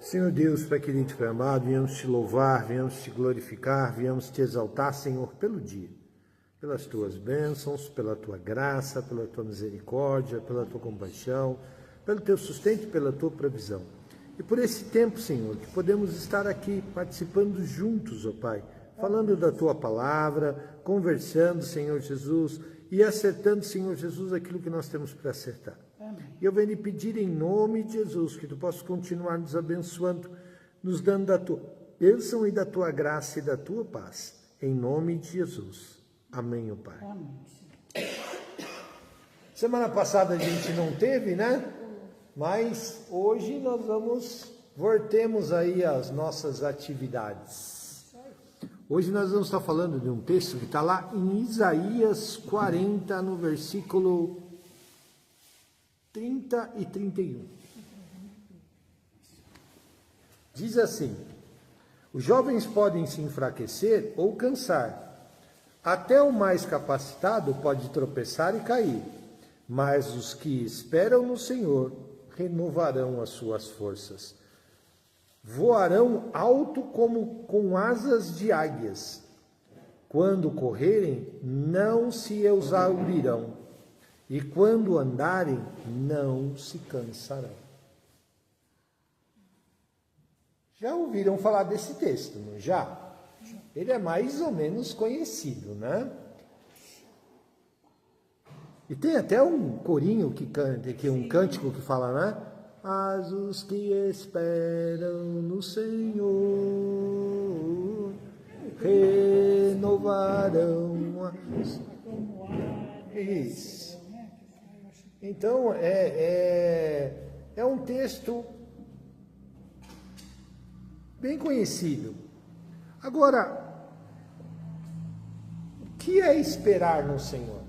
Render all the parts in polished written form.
Senhor Deus, Pai querido e Pai amado, viemos te louvar, viemos te glorificar, viemos te exaltar, Senhor, pelo dia, pelas tuas bênçãos, pela tua graça, pela tua misericórdia, pela tua compaixão, pelo teu sustento e pela tua provisão. E por esse tempo, Senhor, que podemos estar aqui participando juntos, ó Pai, falando da tua palavra, conversando, Senhor Jesus, e acertando, Senhor Jesus, aquilo que nós temos para acertar. E eu venho lhe pedir em nome de Jesus que tu possas continuar nos abençoando, nos dando da tua bênção e da tua graça e da tua paz. Em nome de Jesus. Amém, ó Pai. Amém. Semana passada a gente não teve, né? Mas hoje nós voltemos aí às nossas atividades. Hoje nós vamos estar falando de um texto que está lá em Isaías 40, no versículo 30 e 31. Diz assim: os jovens podem se enfraquecer ou cansar, até o mais capacitado pode tropeçar e cair, mas os que esperam no Senhor renovarão as suas forças. Voarão alto como com asas de águias. Quando correrem, não se exaurirão, e quando andarem, não se cansarão. Já ouviram falar desse texto, não já? Ele é mais ou menos conhecido, né? E tem até um corinho que canta, um cântico que fala, né? Mas os que esperam no Senhor renovarão as... Isso. Então, é um texto bem conhecido. Agora, o que é esperar no Senhor?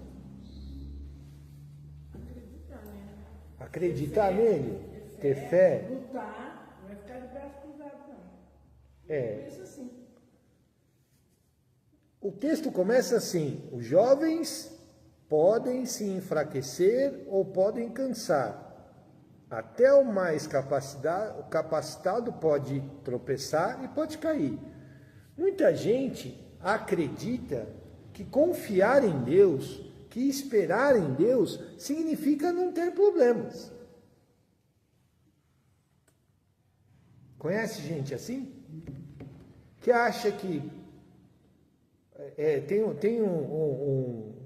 Acreditar nele? Ter fé? Lutar, não vai ficar de braço cruzado, não. Pensa assim. O texto começa assim: os jovens podem se enfraquecer ou podem cansar, até o mais capacitado pode tropeçar e pode cair. Muita gente acredita que confiar em Deus, que esperar em Deus, significa não ter problemas. Conhece gente assim? Que acha que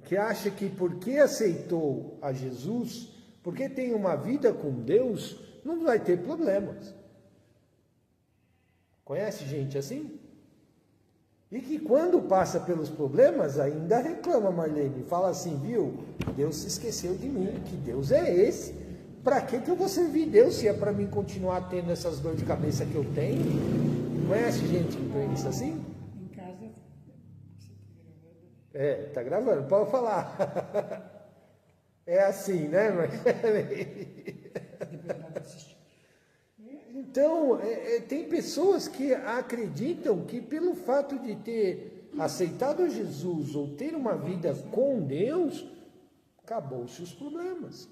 que acha que porque aceitou a Jesus, porque tem uma vida com Deus, não vai ter problemas. Conhece gente assim? E que quando passa pelos problemas, ainda reclama, Marlene, fala assim, viu? Deus se esqueceu de mim, que Deus é esse? Para que eu vou servir Deus se é para mim continuar tendo essas dores de cabeça que eu tenho? Conhece gente que pensa assim? Em casa, Tá gravando, pode falar. É assim, né? Então, tem pessoas que acreditam que pelo fato de ter aceitado Jesus ou ter uma vida com Deus, acabou-se os problemas.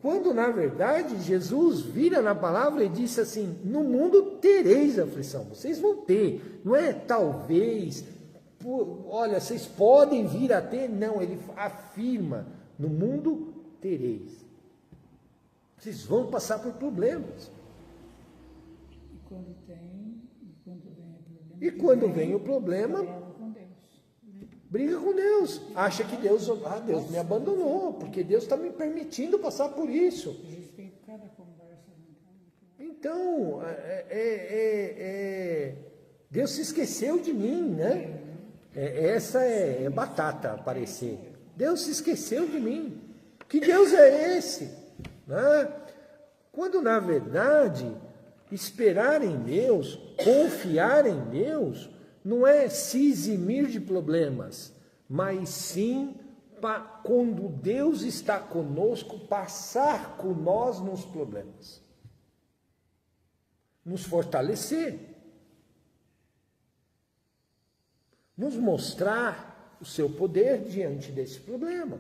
Quando, na verdade, Jesus vira na palavra e disse assim, no mundo tereis aflição, vocês vão ter, não é talvez, olha, vocês podem vir a ter, não, ele afirma, no mundo tereis. Vocês vão passar por problemas. E quando vem o problema, E quando vem o problema, brava com Deus. briga com Deus. Acha que Deus me abandonou, porque Deus está me permitindo passar por isso. Respeito cada conversa. Então, Deus se esqueceu de mim, né? Essa é batata aparecer. Deus se esqueceu de mim. Que Deus é esse? Né? Quando, na verdade, esperar em Deus, confiar em Deus, não é se eximir de problemas, mas sim, quando Deus está conosco, passar com nós nos problemas. Nos fortalecer. Nos mostrar o seu poder diante desse problema.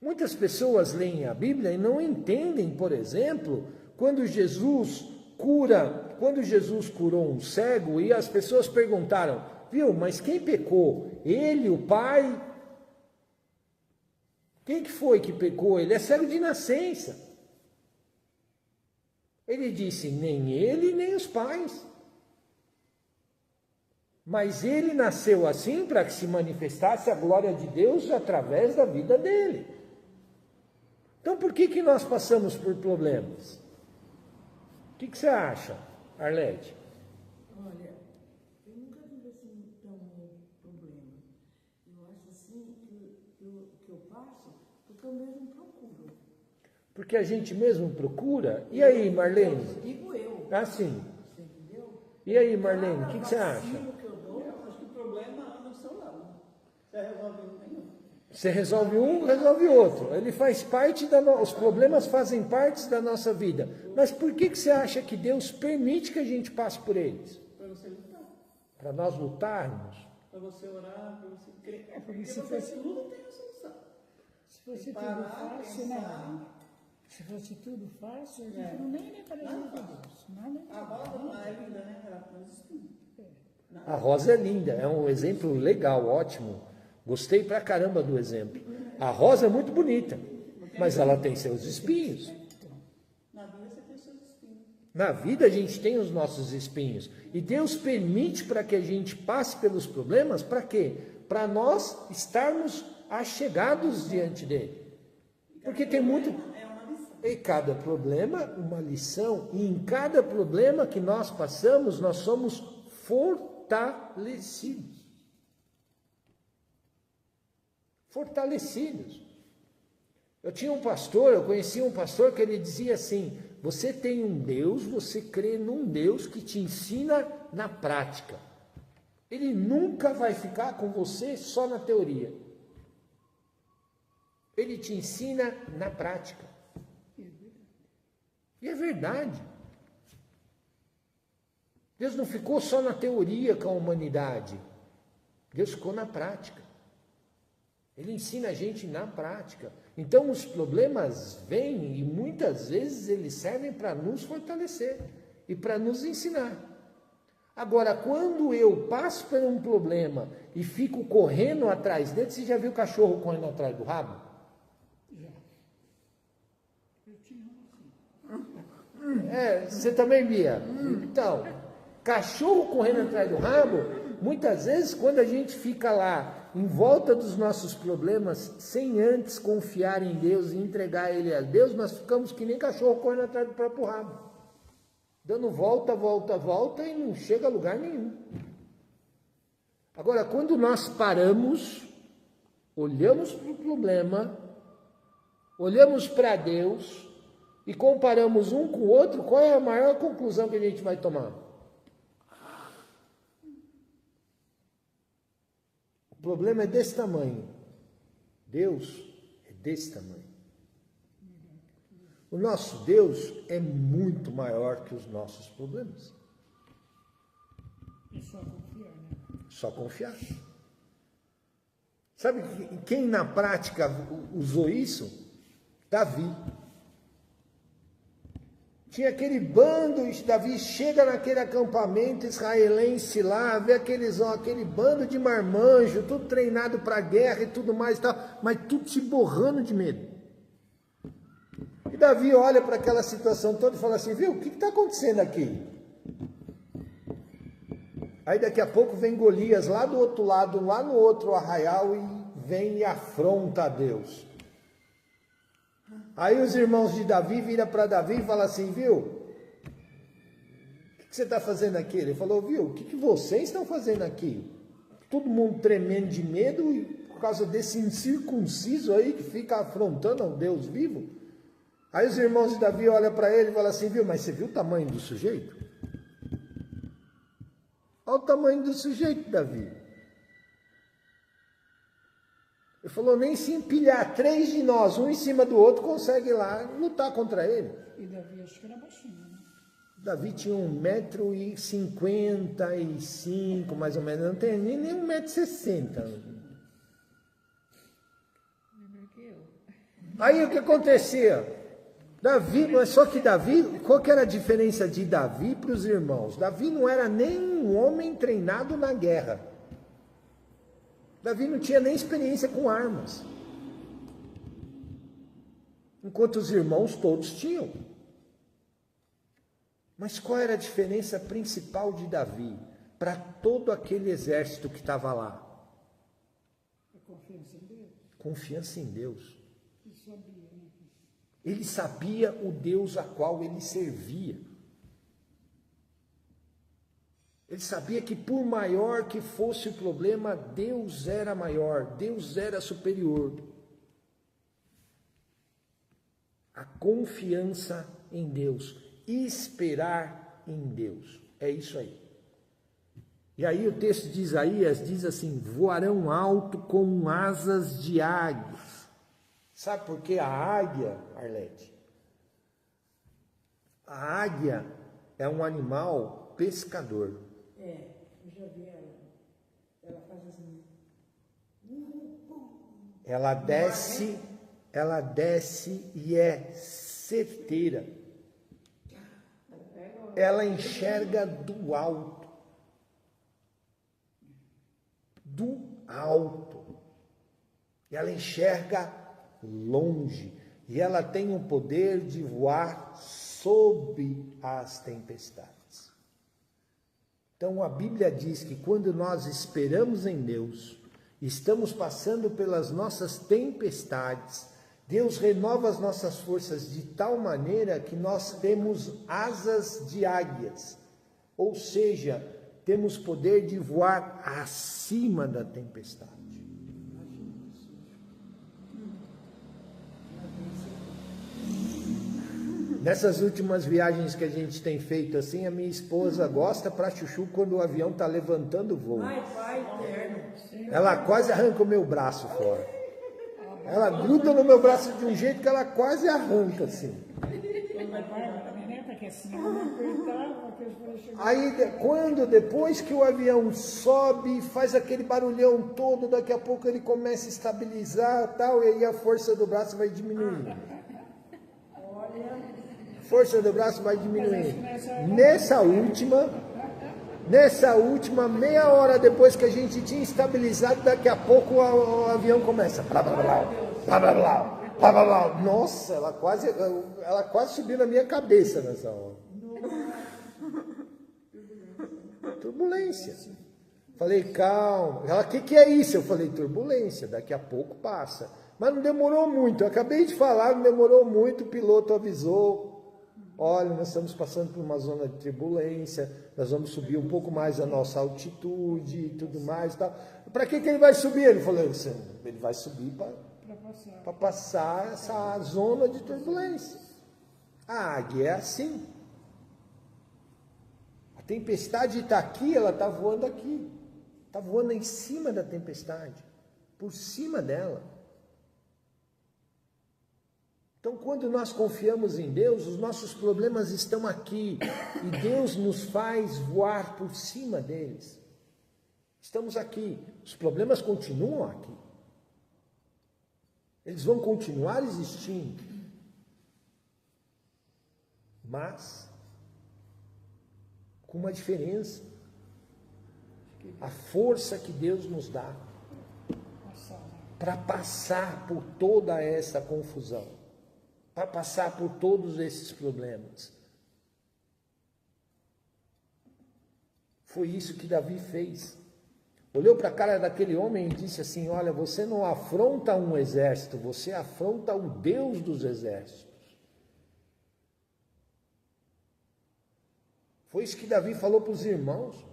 Muitas pessoas leem a Bíblia e não entendem, por exemplo, quando Jesus cura, quando Jesus curou um cego e as pessoas perguntaram, viu, mas quem pecou? Ele, o pai? Quem que foi que pecou? Ele é cego de nascença. Ele disse, nem ele, nem os pais. Mas ele nasceu assim para que se manifestasse a glória de Deus através da vida dele. Então por que nós passamos por problemas? O que você acha, Arlete? Olha, eu nunca tive assim tão problema. Eu acho assim que eu passo porque eu mesmo procuro. Porque a gente mesmo procura? E aí, Marlene? Digo eu. Ah, sim. Você entendeu? E aí, Marlene, o que você acha? Que eu dou, eu acho que o problema não são lá. Você resolve nenhum. Você resolve um, resolve outro. Ele faz parte os problemas fazem parte da nossa vida. Mas por que você acha que Deus permite que a gente passe por eles? Para você lutar. Para nós lutarmos? Para você orar, para você crer. Porque se fosse tudo, tem a solução. Se fosse tudo fácil, né? Se fosse tudo fácil, a gente não nem lembraria de Deus. Nada. A roda não é linda, né? Ela tem os espinhos. A rosa é linda, é um exemplo legal, ótimo. Gostei pra caramba do exemplo. A rosa é muito bonita, mas ela tem seus espinhos. Na vida você tem seus espinhos. Na vida a gente tem os nossos espinhos. E Deus permite para que a gente passe pelos problemas, para quê? Para nós estarmos achegados diante dele. Porque tem muito... É uma lição. Em cada problema, uma lição. E em cada problema que nós passamos, nós somos fortalecidos. Fortalecidos. Eu conhecia um pastor que ele dizia assim, você tem um Deus, você crê num Deus que te ensina na prática. Ele nunca vai ficar com você só na teoria. Ele te ensina na prática. E é verdade. Deus não ficou só na teoria com a humanidade. Deus ficou na prática. Ele ensina a gente na prática. Então os problemas vêm e muitas vezes eles servem para nos fortalecer e para nos ensinar. Agora, quando eu passo por um problema e fico correndo atrás dele, você já viu o cachorro correndo atrás do rabo? Já. Eu tinha Você também via? Então, cachorro correndo atrás do rabo, muitas vezes quando a gente fica lá em volta dos nossos problemas, sem antes confiar em Deus e entregar ele a Deus, nós ficamos que nem cachorro correndo atrás do próprio rabo. Dando volta, volta, volta e não chega a lugar nenhum. Agora, quando nós paramos, olhamos para o problema, olhamos para Deus e comparamos um com o outro, qual é a maior conclusão que a gente vai tomar? O problema é desse tamanho. Deus é desse tamanho. O nosso Deus é muito maior que os nossos problemas. É só confiar, né? Só confiar. Sabe quem na prática usou isso? Davi. Tinha aquele bando, Davi chega naquele acampamento israelense lá, vê aquele bando de marmanjo, tudo treinado para guerra e tudo mais e tal, mas tudo se borrando de medo. E Davi olha para aquela situação toda e fala assim, viu, o que está acontecendo aqui? Aí daqui a pouco vem Golias lá do outro lado, lá no outro arraial e vem e afronta a Deus. Aí os irmãos de Davi viram para Davi e falam assim, viu, o que você está fazendo aqui? Ele falou, viu, o que vocês estão fazendo aqui? Todo mundo tremendo de medo e por causa desse incircunciso aí que fica afrontando ao Deus vivo. Aí os irmãos de Davi olham para ele e falam assim, viu, mas você viu o tamanho do sujeito? Olha o tamanho do sujeito, Davi. Ele falou, nem se empilhar 3 de nós, um em cima do outro, consegue lá lutar contra ele. E Davi acho que era baixinho, né? Davi tinha 1,55 m, mais ou menos, não tem nem 1,60 m. Melhor que eu. Aí o que acontecia? Davi, mas só que Davi, qual que era a diferença de Davi para os irmãos? Davi não era nem um homem treinado na guerra. Davi não tinha nem experiência com armas. Enquanto os irmãos todos tinham. Mas qual era a diferença principal de Davi para todo aquele exército que estava lá? A confiança em Deus. Confiança em Deus. Ele sabia, né? Ele sabia o Deus a qual ele servia. Ele sabia que por maior que fosse o problema, Deus era maior, Deus era superior. A confiança em Deus, esperar em Deus, é isso aí. E aí o texto de Isaías diz assim: voarão alto com asas de águias. Sabe por que a águia, Arlete? A águia é um animal pescador. É, eu já vi ela. Ela faz assim. Ela desce e é certeira. Ela enxerga do alto. Do alto. Ela enxerga longe. E ela tem o poder de voar sob as tempestades. Então a Bíblia diz que quando nós esperamos em Deus, estamos passando pelas nossas tempestades, Deus renova as nossas forças de tal maneira que nós temos asas de águias, ou seja, temos poder de voar acima da tempestade. Nessas últimas viagens que a gente tem feito assim, a minha esposa gosta pra chuchu quando o avião está levantando o voo. Ai, pai eterno. Ela quase arranca o meu braço fora. Ela gruda no meu braço de um jeito que ela quase arranca assim. Aí depois que o avião sobe, faz aquele barulhão todo, daqui a pouco ele começa a estabilizar tal, e aí a força do braço vai diminuindo. Força do braço vai diminuindo. Nessa última, meia hora depois que a gente tinha estabilizado, daqui a pouco o avião começa. Blá, blá, blá, blá, blá, blá, blá, blá, blá. Nossa, ela quase subiu na minha cabeça nessa hora. Turbulência. Falei, calma. Ela, o que é isso? Eu falei, turbulência, daqui a pouco passa. Mas não demorou muito. Eu acabei de falar, não demorou muito, o piloto avisou. Olha, nós estamos passando por uma zona de turbulência, nós vamos subir um pouco mais a nossa altitude e tudo mais. Para que ele vai subir? Ele falou, ele vai subir para passar essa zona de turbulência. A águia é assim. A tempestade está aqui, ela está voando aqui. Está voando em cima da tempestade, por cima dela. Então, quando nós confiamos em Deus, os nossos problemas estão aqui e Deus nos faz voar por cima deles. Estamos aqui, os problemas continuam aqui. Eles vão continuar existindo. Mas, com uma diferença. A força que Deus nos dá para passar por toda essa confusão. Para passar por todos esses problemas. Foi isso que Davi fez. Olhou para a cara daquele homem e disse assim, olha, você não afronta um exército, você afronta o Deus dos exércitos. Foi isso que Davi falou para os irmãos.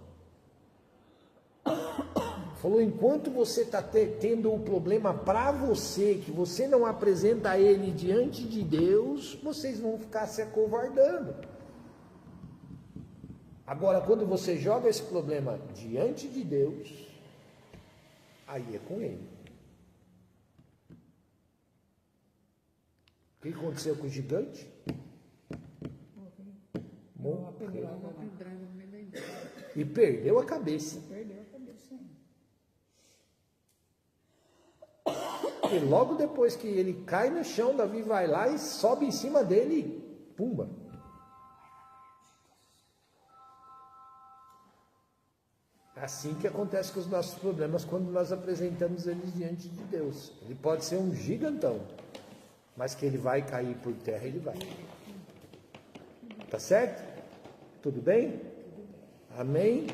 Falou, enquanto você está tendo o problema para você, que você não apresenta ele diante de Deus, vocês vão ficar se acovardando. Agora, quando você joga esse problema diante de Deus, aí é com ele. O que aconteceu com o gigante? Morreu. E perdeu a cabeça. porque logo depois que ele cai no chão, Davi vai lá e sobe em cima dele e pumba. É assim que acontece com os nossos problemas quando nós apresentamos eles diante de Deus. Ele pode ser um gigantão, mas que ele vai cair por terra, ele vai. Tá certo? Tudo bem? Amém?